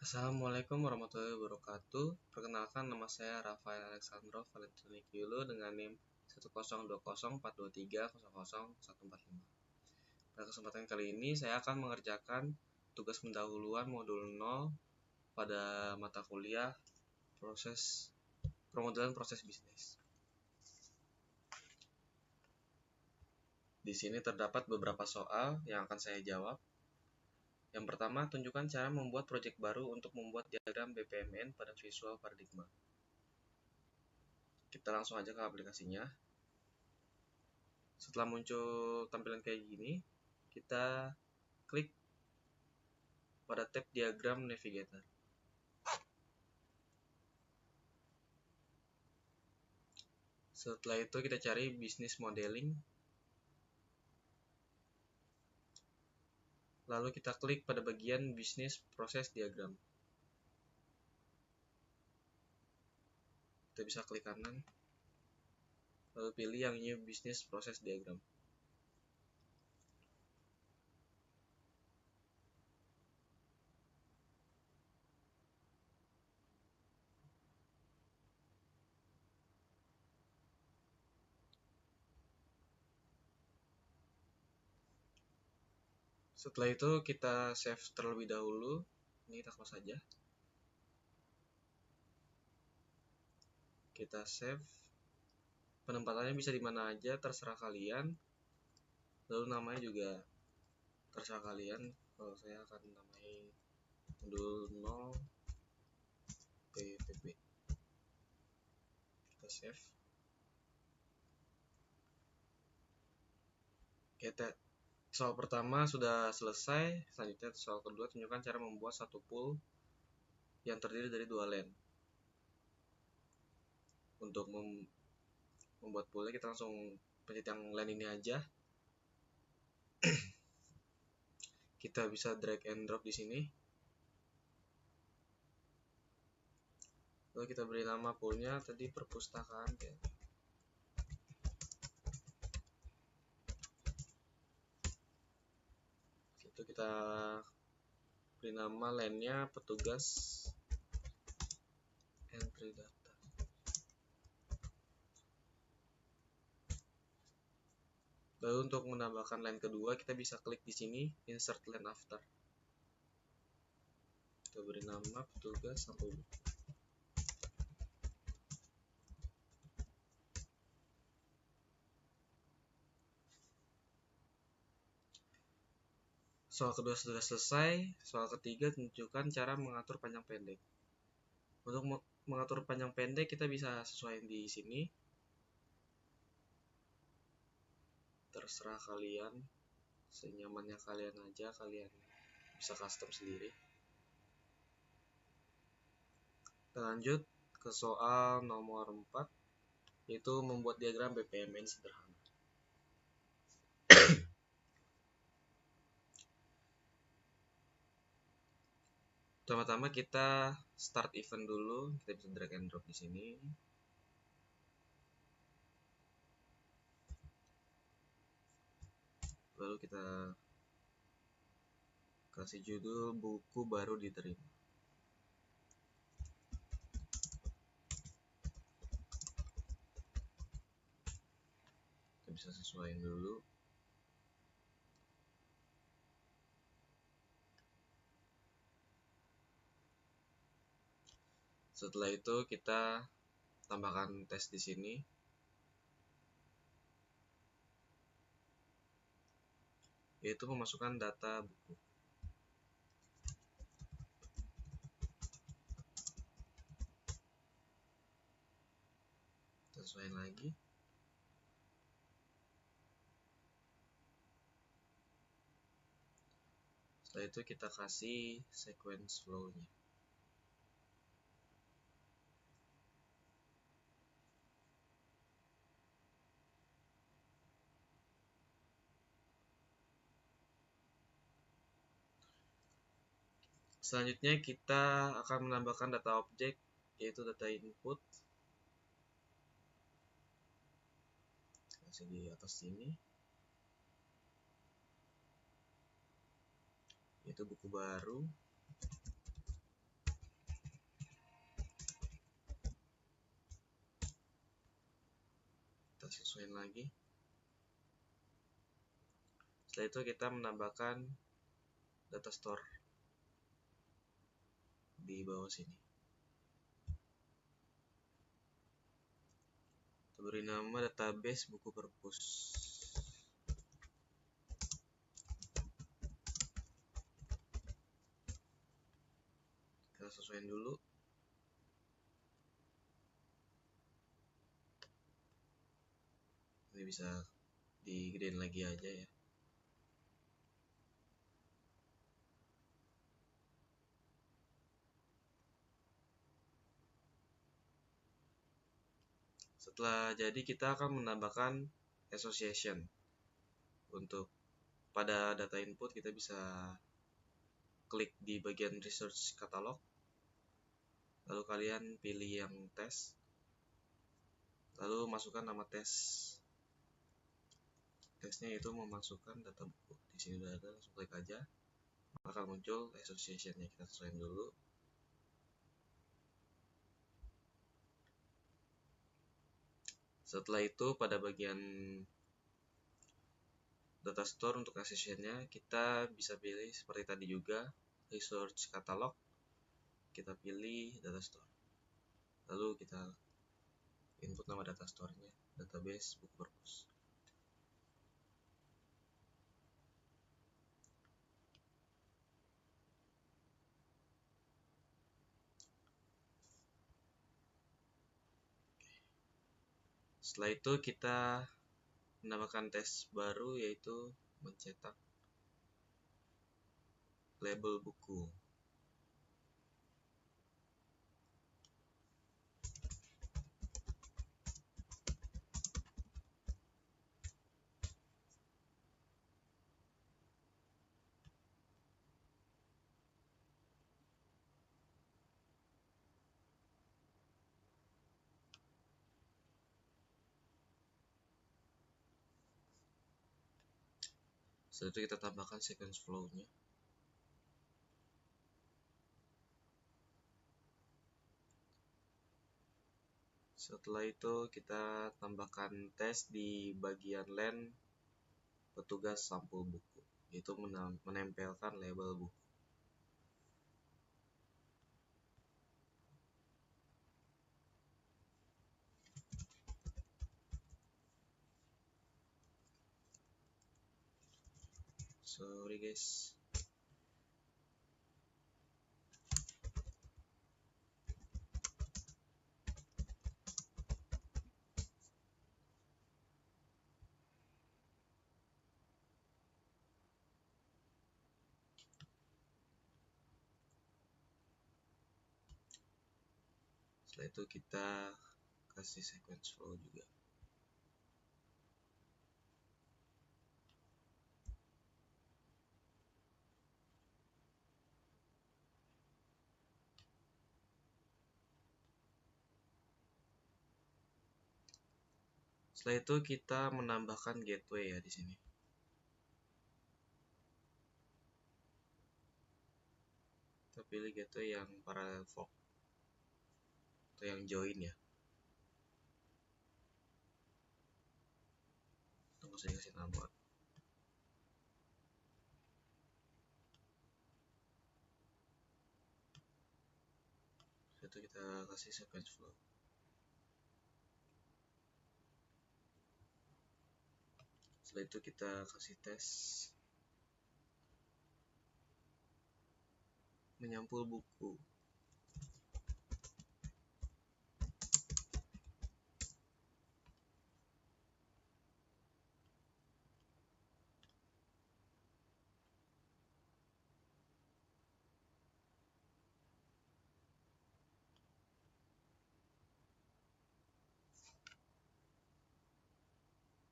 Assalamualaikum warahmatullahi wabarakatuh. Perkenalkan, nama saya Rafael Alexandrov Valentini Kiulu dengan NIM 1020423000145. Pada kesempatan kali ini saya akan mengerjakan tugas pendahuluan modul 0 pada mata kuliah pemodelan proses bisnis. Di sini terdapat beberapa soal yang akan saya jawab. Yang pertama, tunjukkan cara membuat proyek baru untuk membuat diagram BPMN pada visual paradigma. Kita langsung aja ke aplikasinya. Setelah muncul tampilan kayak gini, kita klik pada tab diagram navigator. Setelah itu kita cari business modeling. Lalu kita klik pada bagian business process diagram. Kita bisa klik kanan. Lalu pilih yang new business process diagram. Setelah itu kita save terlebih dahulu. Ini kita close saja. Kita save. Penempatannya bisa di mana aja, terserah kalian. Lalu namanya juga terserah kalian. Kalau saya akan namai modul 0 PPP. Kita save. Soal pertama sudah selesai. Selanjutnya soal kedua, tunjukkan cara membuat satu pool yang terdiri dari dua line. Untuk membuat poolnya, kita langsung pencet yang line ini aja. Kita bisa drag and drop di sini. Lalu kita beri nama poolnya tadi perpustakaan. Itu kita beri nama line-nya petugas entry data. Lalu untuk menambahkan line kedua, kita bisa klik di sini insert line after. Kita beri nama petugas sampai buku. Soal kedua sudah selesai. Soal ketiga, tunjukkan cara mengatur panjang pendek. Untuk mengatur panjang pendek, kita bisa sesuaikan di sini. Terserah kalian, senyamannya kalian aja, kalian bisa custom sendiri. Kita lanjut ke soal nomor 4, yaitu membuat diagram BPMN sederhana. Pertama-tama kita start event dulu. Kita bisa drag and drop di sini. Lalu kita kasih judul buku baru diterima. Kita bisa sesuaikan dulu. Setelah itu kita tambahkan tes di sini. Yaitu memasukkan data buku. Kita sesuaikan lagi. Setelah itu kita kasih sequence flow-nya. Selanjutnya kita akan menambahkan data objek, yaitu data input. Kasih di atas sini, yaitu buku baru. sesuaiin lagi. Setelah itu kita menambahkan data store di bawah sini. Kita beri nama database buku perpus. Kita sesuaiin dulu. Ini bisa digedein lagi aja ya. Setelah jadi, kita akan menambahkan association. Untuk pada data input kita bisa klik di bagian research catalog, lalu kalian pilih yang tes, lalu masukkan nama tesnya, itu memasukkan data buku. Di sini udah ada, langsung klik aja, akan muncul association-nya. Kita sesuaiin dulu. Setelah itu pada bagian data store untuk association-nya kita bisa pilih seperti tadi juga, research catalog, kita pilih data store, lalu kita input nama data store-nya, database buku perpus. Setelah itu kita menambahkan tes baru, yaitu mencetak label buku. Setelah itu kita tambahkan sequence flow-nya. Setelah itu kita tambahkan tes di bagian len petugas sampul buku, yaitu menempelkan label buku. Sorry guys. Setelah itu kita kasih sequence flow juga. Setelah itu kita menambahkan gateway ya di sini. Kita pilih gateway yang parallel fork atau yang join ya. Tunggu saya kasih nama. Setelah itu kita kasih sequence flow. Setelah itu kita kasih tes menyampul buku.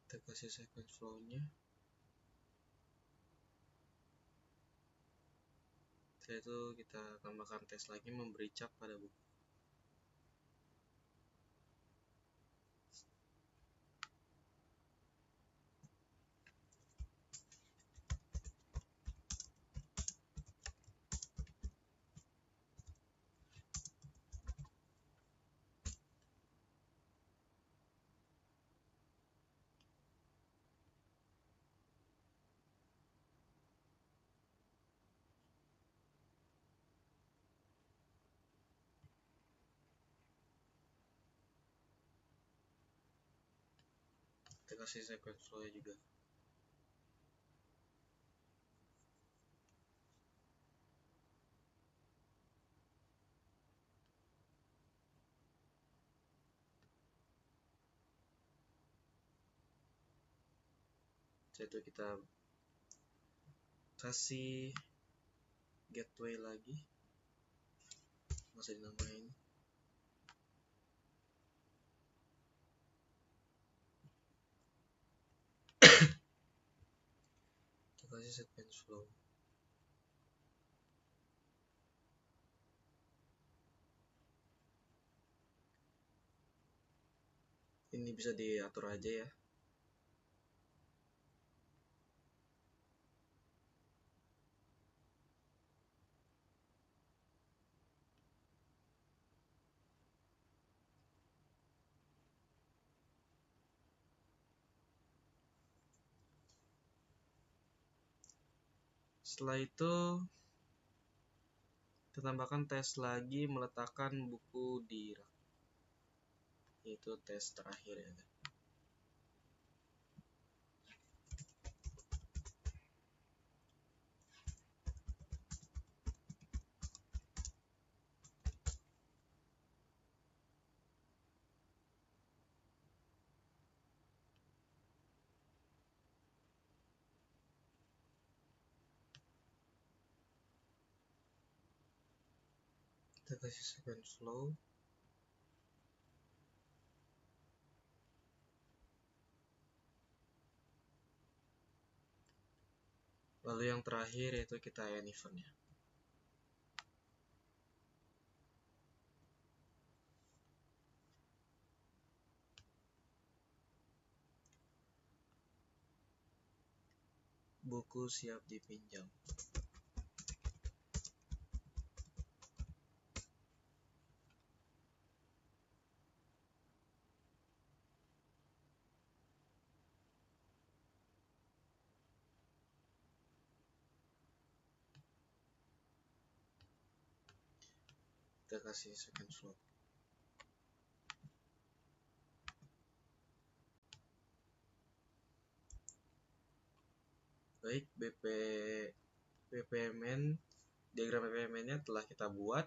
Kita kasih sequence flow-nya. Setelah itu kita tambahkan tes lagi memberi cap pada buku. kasih sequence flow juga. Setelah itu kita kasih gateway lagi, masih dinamain. Kita kasih sequence flow. Ini bisa diatur aja ya. Setelah itu kita tambahkan tes lagi, meletakkan buku di rak. Itu tes terakhir ya. Kita kasih sequence flow. Lalu yang terakhir yaitu kita add eventnya. Buku siap dipinjam. Kita kasih sequence flow. Baik, BPMN, diagram BPMN-nya telah kita buat.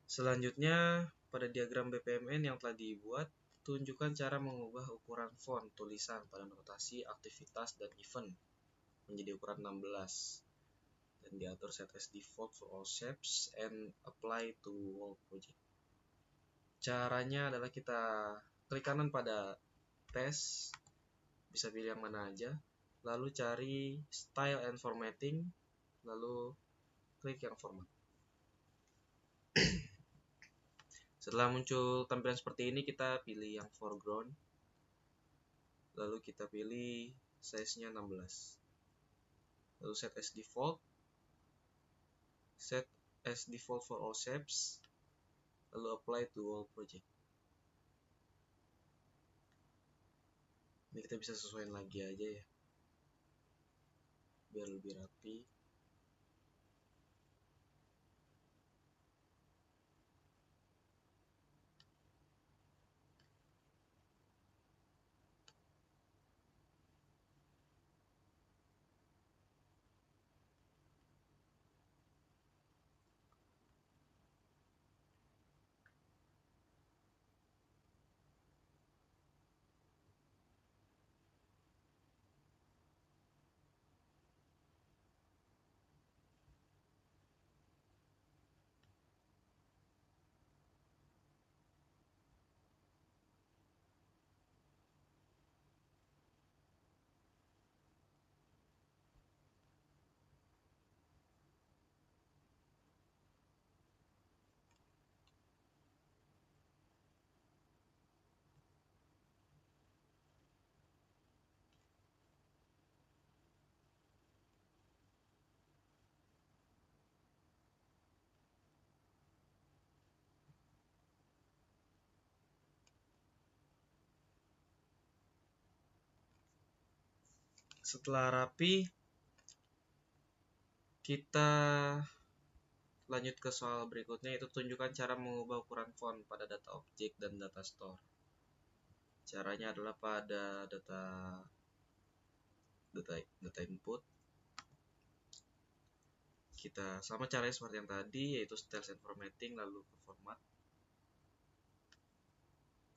Selanjutnya, pada diagram BPMN yang telah dibuat, tunjukkan cara mengubah ukuran font tulisan pada notasi, aktivitas, dan event menjadi ukuran 16. Dan diatur set as default for all shapes and apply to all project. Caranya adalah kita klik kanan pada tes, bisa pilih yang mana aja, lalu cari style and formatting, lalu klik yang format. Setelah muncul tampilan seperti ini, kita pilih yang foreground, lalu kita pilih size-nya 16, lalu set as default for all shapes, lalu apply to all project. Ini kita bisa sesuaikan lagi aja ya, biar lebih rapi. Setelah rapi, kita lanjut ke soal berikutnya, yaitu tunjukkan cara mengubah ukuran font pada data objek dan data store. Caranya adalah pada data input kita sama caranya seperti yang tadi, yaitu styles and formatting, lalu ke format,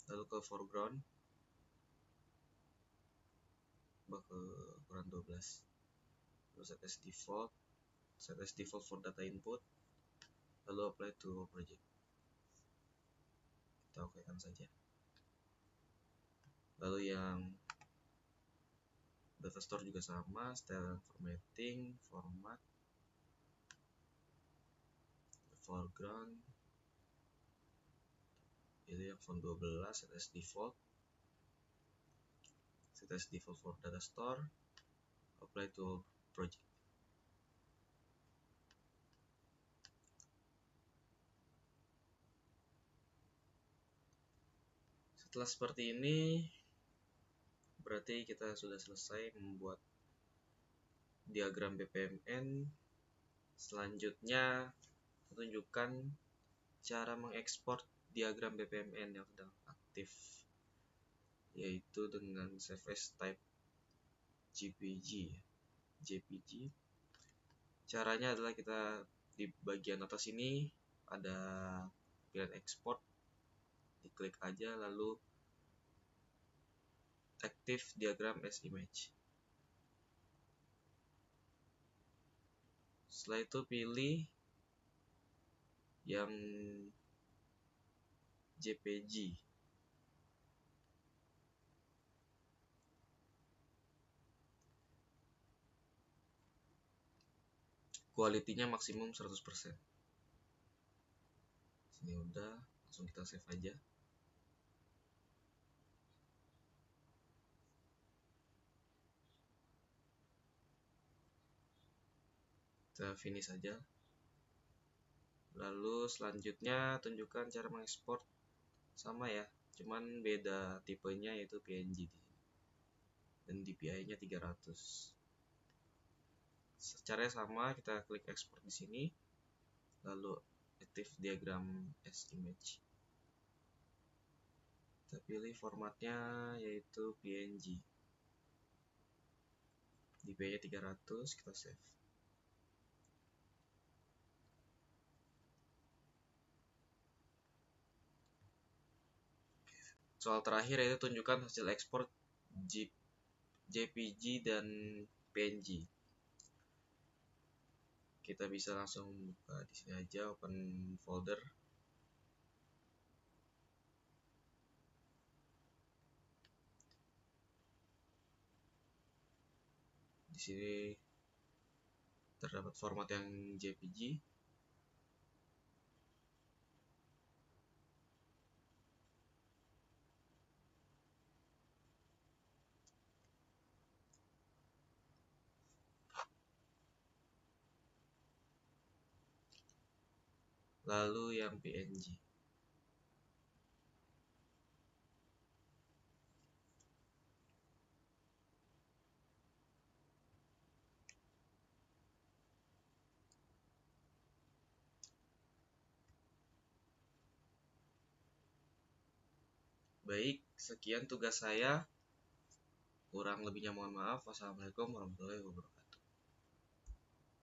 lalu ke foreground, ke ukuran 12, lalu set as default for data input, lalu apply to project. Kita oke kan saja. Lalu yang data store juga sama, style formatting, format, foreground, itu yang font 12, set as default for data store, apply to project. Setelah seperti ini, berarti kita sudah selesai membuat diagram BPMN. Selanjutnya, tunjukkan cara mengekspor diagram BPMN yang sedang aktif, yaitu dengan save as type JPG. Caranya adalah kita di bagian atas ini ada pilihan export, diklik aja lalu active diagram as image. Setelah itu pilih yang JPG. Kualitinya maksimum 100%. Sini udah, langsung kita save aja. Kita finish saja. Lalu selanjutnya tunjukkan cara mengekspor, sama ya, cuman beda tipenya yaitu PNG di sini. Dan DPI-nya 300. Caranya sama, kita klik export di sini. Lalu active diagram as image. Kita pilih formatnya yaitu PNG. DPI-nya 300, kita save. Soal terakhir yaitu tunjukkan hasil ekspor JPG dan PNG. Kita bisa langsung buka di sini aja, open folder. Di sini terdapat format yang JPG. Lalu yang PNG. Baik, sekian tugas saya. Kurang lebihnya mohon maaf. Wassalamualaikum warahmatullahi wabarakatuh.